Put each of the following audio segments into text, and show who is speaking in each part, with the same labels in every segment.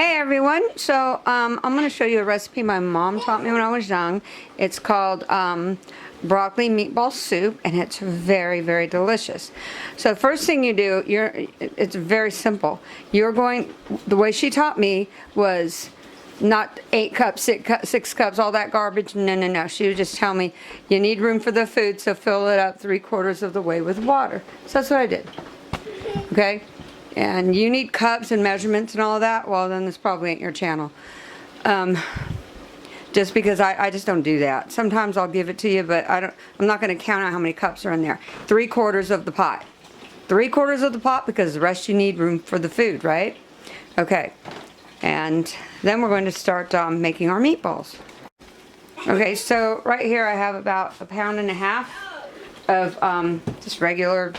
Speaker 1: Hey everyone, so I'm going to show you a recipe my mom taught me when I was young. It's called broccoli meatball soup, and it's very, very delicious. So the first thing you do, it's very simple. The way she taught me was not 8 cups, 6 cups, all that garbage. No. She would just tell me, you need room for the food, so fill it up 3/4 of the way with water. So that's what I did. Okay? And you need cups and measurements and all of that, well then this probably ain't your channel. Just because I just don't do that. Sometimes I'll give it to you, but I'm not going to count out how many cups are in there. 3/4 of the pot. 3/4 of the pot, because the rest you need room for the food, right? Okay. And then we're going to start making our meatballs. Okay, so right here I have about 1.5 pounds of just regular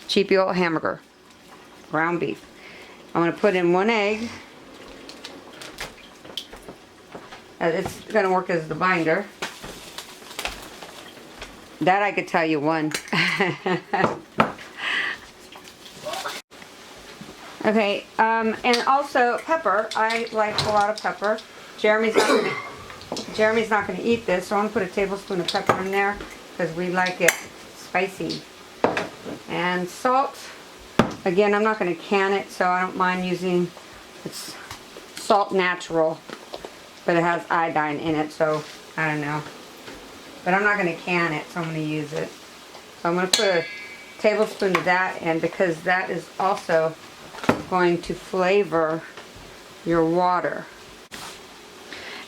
Speaker 1: cheapy old hamburger. Ground beef. I'm going to put in 1 egg. It's going to work as the binder. That I could tell you one. Okay, and also pepper. I like a lot of pepper. Jeremy's not going to eat this, so I'm going to put a tablespoon of pepper in there because we like it spicy. And salt. Again, I'm not going to can it, so I don't mind using, it's salt natural, but it has iodine in it, so I don't know. But I'm not going to can it, so I'm going to use it. So I'm going to put a tablespoon of that in, because that is also going to flavor your water.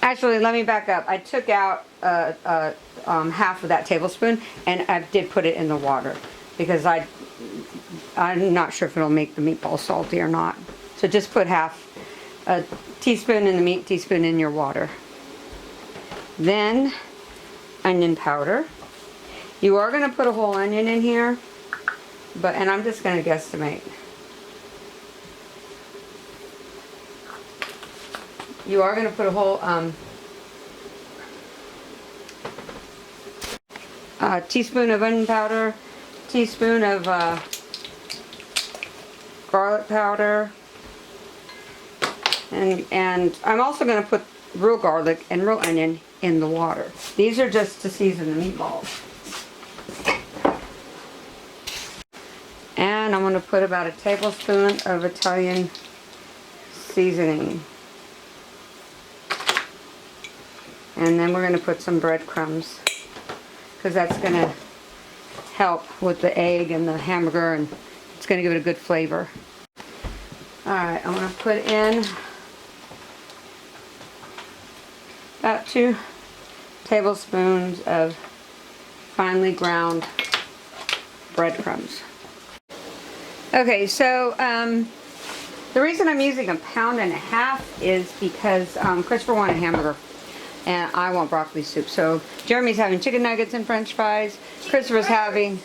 Speaker 1: Actually, let me back up. I took out half of that tablespoon, and I did put it in the water, because I'm not sure if it'll make the meatball salty or not. So just put half a teaspoon in the meat, teaspoon in your water. Then onion powder. You are going to put a whole onion in here, and I'm just going to guesstimate. You are going to put a whole teaspoon of onion powder, teaspoon of garlic powder, and I'm also going to put real garlic and real onion in the water. These are just to season the meatballs. And I'm going to put about a tablespoon of Italian seasoning. And then we're going to put some breadcrumbs, because that's going to help with the egg and the hamburger, and it's going to give it a good flavor. Alright, I'm going to put in about 2 tablespoons of finely ground breadcrumbs. Okay, so the reason I'm using 1.5 pounds is because Christopher wanted a hamburger, and I want broccoli soup. So Jeremy's having chicken nuggets and french fries. Christopher's having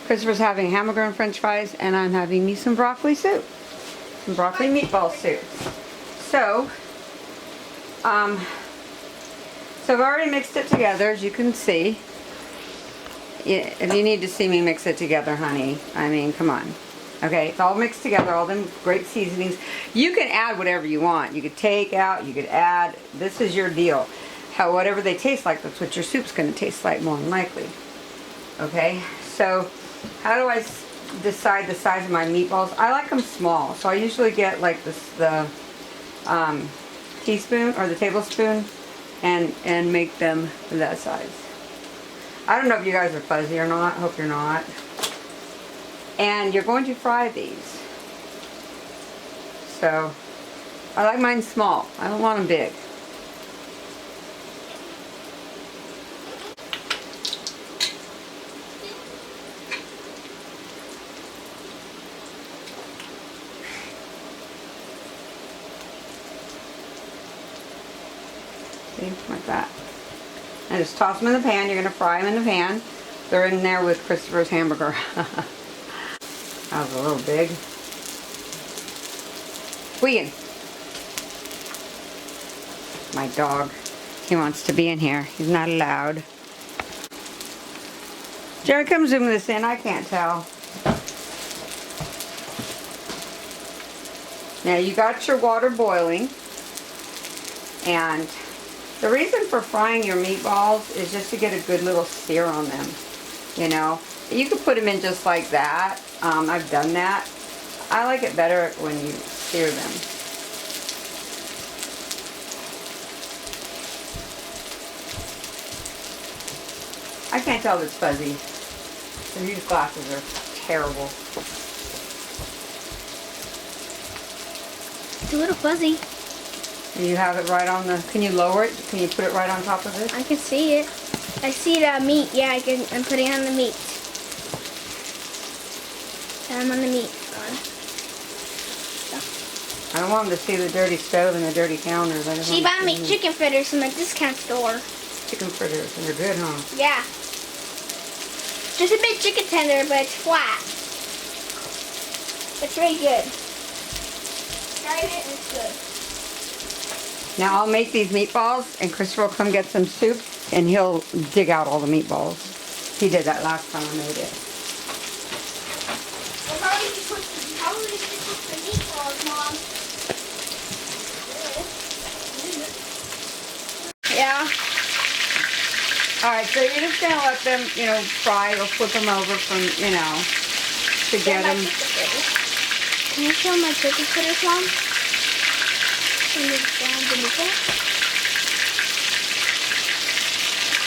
Speaker 1: hamburger and french fries, and I'm having me some broccoli soup. Some broccoli meatball soup. So I've already mixed it together, as you can see. If you need to see me mix it together, honey, I mean, come on. Okay, it's all mixed together, all them great seasonings. You can add whatever you want. You could take out, you could add. This is your deal. Whatever they taste like, that's what your soup's going to taste like, more than likely. Okay, so how do I decide the size of my meatballs? I like them small, so I usually get like the teaspoon or the tablespoon and make them that size. I don't know if you guys are fuzzy or not. I hope you're not. And you're going to fry these. So I like mine small. I don't want them big. See, like that. And just toss them in the pan. You're going to fry them in the pan. They're in there with Christopher's hamburger. That was a little big. Squeaking. My dog. He wants to be in here. He's not allowed. Jerry, come zoom this in. I can't tell. Now you got your water boiling. And the reason for frying your meatballs is just to get a good little sear on them, you know. You could put them in just like that. I've done that. I like it better when you sear them. I can't tell if it's fuzzy. These glasses are terrible.
Speaker 2: It's a little fuzzy.
Speaker 1: And you have it right on the, can you lower it? Can you put it right on top of this?
Speaker 2: I can see it. I see the meat. Yeah, I'm putting it on the meat. And I'm on the meat.
Speaker 1: I don't want them to see the dirty stove and the dirty counters.
Speaker 2: She bought me chicken fritters from a discount store.
Speaker 1: Chicken fritters, and they're good, huh?
Speaker 2: Yeah. Just a bit chicken tender, but it's flat. It's really good. Tried it and it's good.
Speaker 1: Now I'll make these meatballs, and Christopher will come get some soup, and he'll dig out all the meatballs. He did that last time I made it.
Speaker 2: Well, how did you put the meatballs, Mom? Yeah.
Speaker 1: Alright, so you're just going to let them, you know, fry or flip them over from, you know, to get them.
Speaker 2: Can you show my chicken fritters, Mom?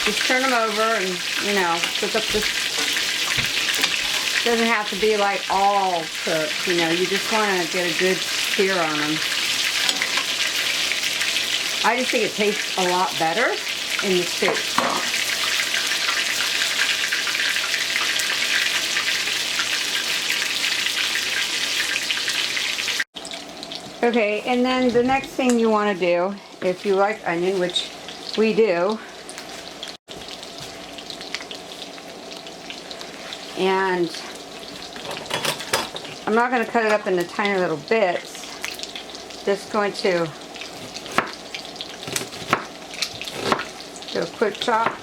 Speaker 1: Just turn them over and, you know, cook up this. Doesn't have to be like all cooked, you know. You just want to get a good sear on them. I just think it tastes a lot better in the soup. Okay, and then the next thing you want to do, if you like onion, which we do, and I'm not going to cut it up into tiny little bits, just going to do a quick chop.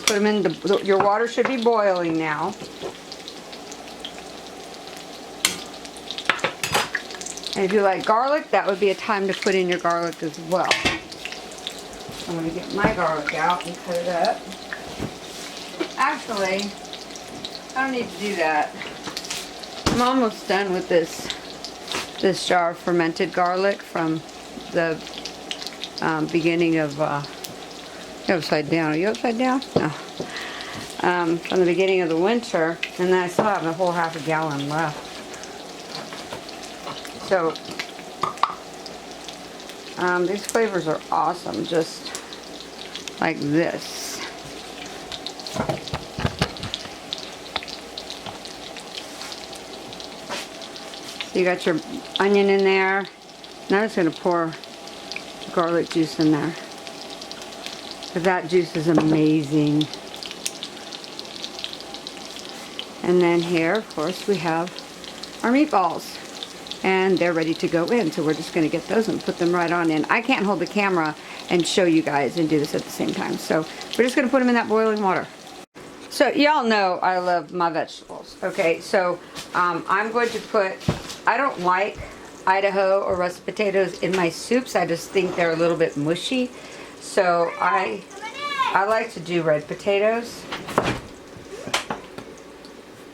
Speaker 1: Put them in your water should be boiling now. And if you like garlic, that would be a time to put in your garlic as well. I'm going to get my garlic out and cut it up. Actually, I don't need to do that. I'm almost done with this jar of fermented garlic from the beginning of you're upside down. Are you upside down? No. From the beginning of the winter, and then I still have a whole half a gallon left. So these flavors are awesome, just like this. So you got your onion in there. Now I'm just going to pour garlic juice in there. But that juice is amazing. And then here, of course, we have our meatballs. And they're ready to go in. So we're just going to get those and put them right on in. I can't hold the camera and show you guys and do this at the same time. So we're just going to put them in that boiling water. So y'all know I love my vegetables. Okay, so I'm going to put, I don't like Idaho or russet potatoes in my soups. I just think they're a little bit mushy. So I like to do red potatoes.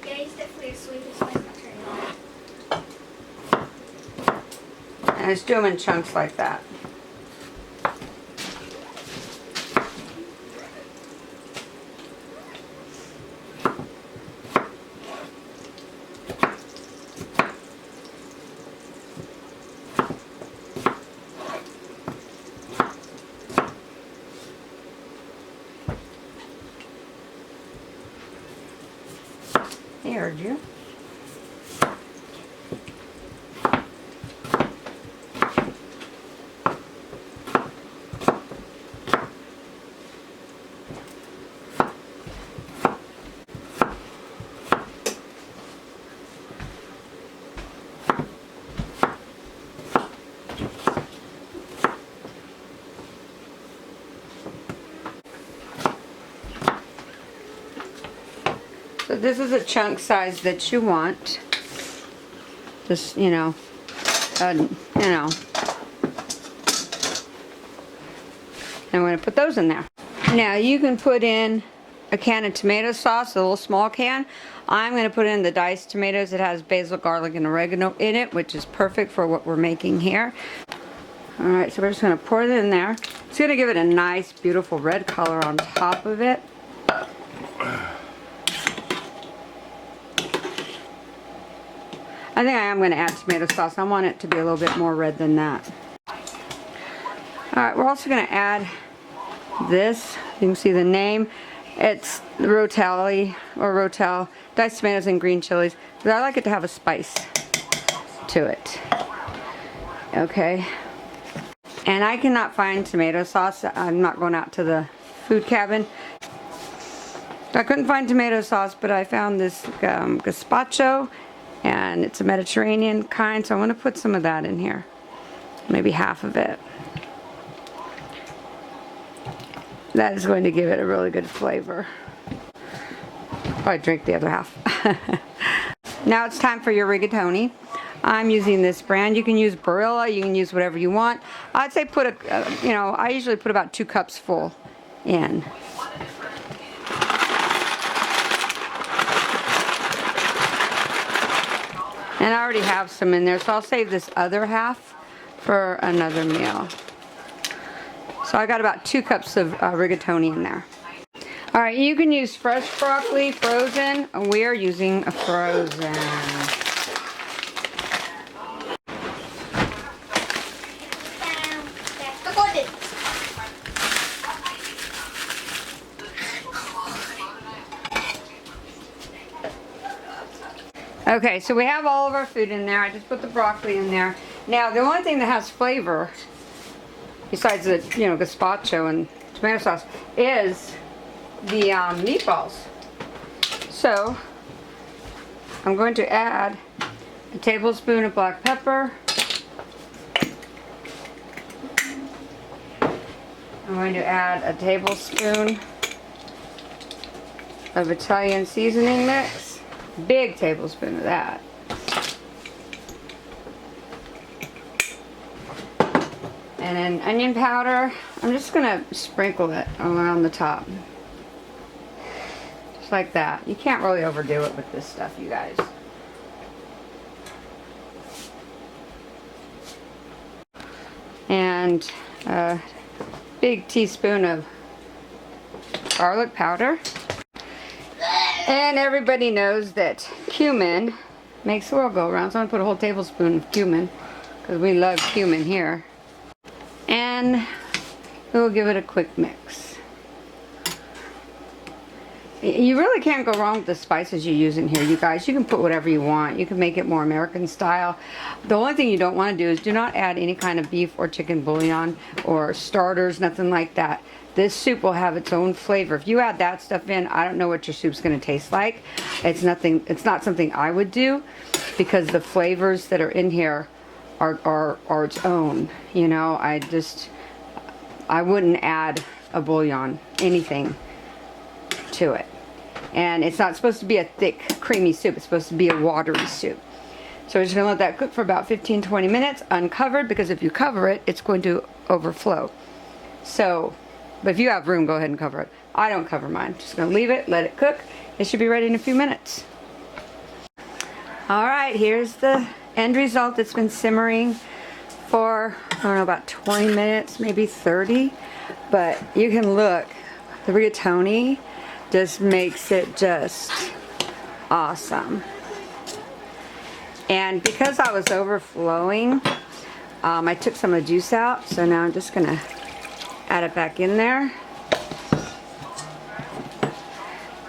Speaker 2: Yeah, he's definitely asleep. His mic's not turning on.
Speaker 1: And just do them in chunks like that. He heard you. this is a chunk size that you want. Just, you know. I'm going to put those in there. Now you can put in a can of tomato sauce, a little small can. I'm going to put in the diced tomatoes. It has basil, garlic, and oregano in it, which is perfect for what we're making here. Alright, so we're just going to pour it in there. It's going to give it a nice, beautiful red color on top of it. I think I am going to add tomato sauce. I want it to be a little bit more red than that. Alright, we're also going to add this. You can see the name. It's Rotelli or Rotel, diced tomatoes and green chilies. But I like it to have a spice to it. Okay. And I cannot find tomato sauce. I'm not going out to the food cabin. I couldn't find tomato sauce, but I found this gazpacho. And it's a Mediterranean kind, so I'm going to put some of that in here. Maybe half of it. That is going to give it a really good flavor. Probably drink the other half. Now it's time for your rigatoni. I'm using this brand. You can use Barilla, you can use whatever you want. I'd say put I usually put about 2 cups full in. And I already have some in there, so I'll save this other half for another meal. So I got about 2 cups of rigatoni in there. Alright, you can use fresh broccoli, frozen. We are using a frozen. Okay, so we have all of our food in there. I just put the broccoli in there. Now, the only thing that has flavor, besides the, gazpacho and tomato sauce, is the meatballs. So, I'm going to add a tablespoon of black pepper. I'm going to add a tablespoon of Italian seasoning mix. Big tablespoon of that. And then onion powder. I'm just gonna sprinkle it around the top. Just like that. You can't really overdo it with this stuff, you guys. And a big teaspoon of garlic powder. And everybody knows that cumin makes the world go around. So I'm going to put a whole tablespoon of cumin because we love cumin here. And we'll give it a quick mix. You really can't go wrong with the spices you use in here, you guys. You can put whatever you want. You can make it more American style. The only thing you don't want to do is do not add any kind of beef or chicken bouillon or starters, nothing like that. This soup will have its own flavor. If you add that stuff in, I don't know what your soup's going to taste like. It's not something I would do because the flavors that are in here are its own. I wouldn't add a bouillon, anything to it. And it's not supposed to be a thick, creamy soup. It's supposed to be a watery soup. So we're just going to let that cook for about 15-20 minutes uncovered, because if you cover it, it's going to overflow. So, but if you have room, go ahead and cover it. I don't cover mine. Just going to leave it, let it cook. It should be ready in a few minutes. Alright, here's the end result. It's been simmering for, I don't know, about 20 minutes, maybe 30. But you can look, the rigatoni just makes it just awesome. And because I was overflowing, I took some of the juice out. So now I'm just going to add it back in there.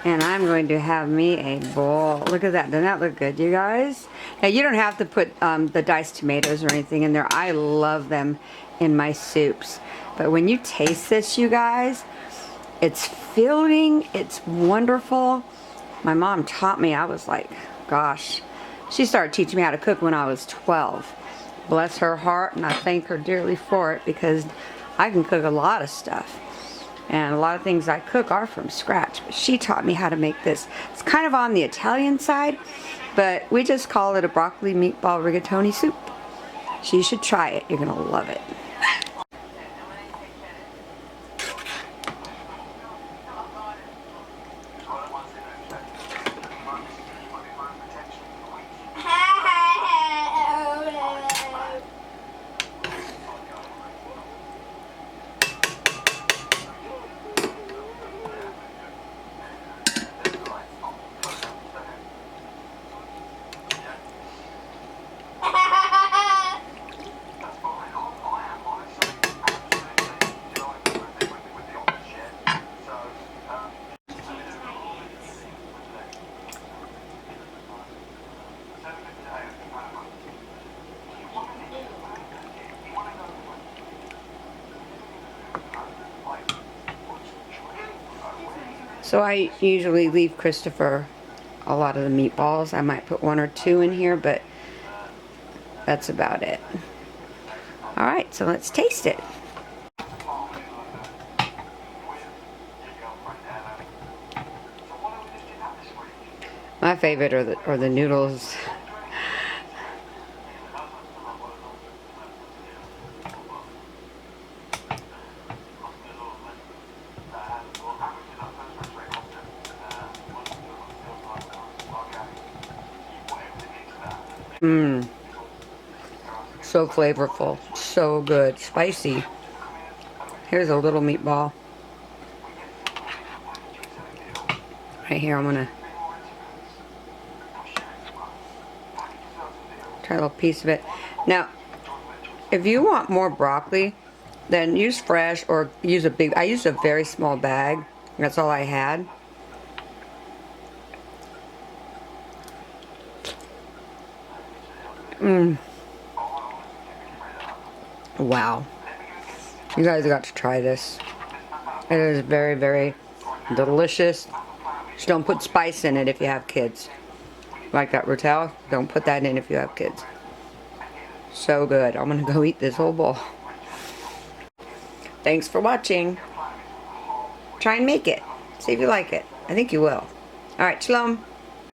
Speaker 1: And I'm going to have me a bowl. Look at that. Doesn't that look good, you guys? Now, you don't have to put the diced tomatoes or anything in there. I love them in my soups. But when you taste this, you guys, it's filling. It's wonderful. My mom taught me. I was like, gosh. She started teaching me how to cook when I was 12. Bless her heart, and I thank her dearly for it, because I can cook a lot of stuff. And a lot of things I cook are from scratch. But she taught me how to make this. It's kind of on the Italian side, but we just call it a broccoli meatball rigatoni soup. So you should try it. You're going to love it. So I usually leave Christopher a lot of the meatballs. I might put 1 or 2 in here, but that's about it. Alright, so let's taste it. My favorite are the noodles. Mmm. So flavorful. So good. Spicy. Here's a little meatball. Right here, I'm gonna try a little piece of it. Now, if you want more broccoli, then use fresh or use a big, I used a very small bag. That's all I had. Mmm. Wow. You guys got to try this. It is very, very delicious. Just don't put spice in it if you have kids. Like that rotel, don't put that in if you have kids. So good. I'm gonna go eat this whole bowl. Thanks for watching. Try and make it. See if you like it. I think you will. Alright, shalom.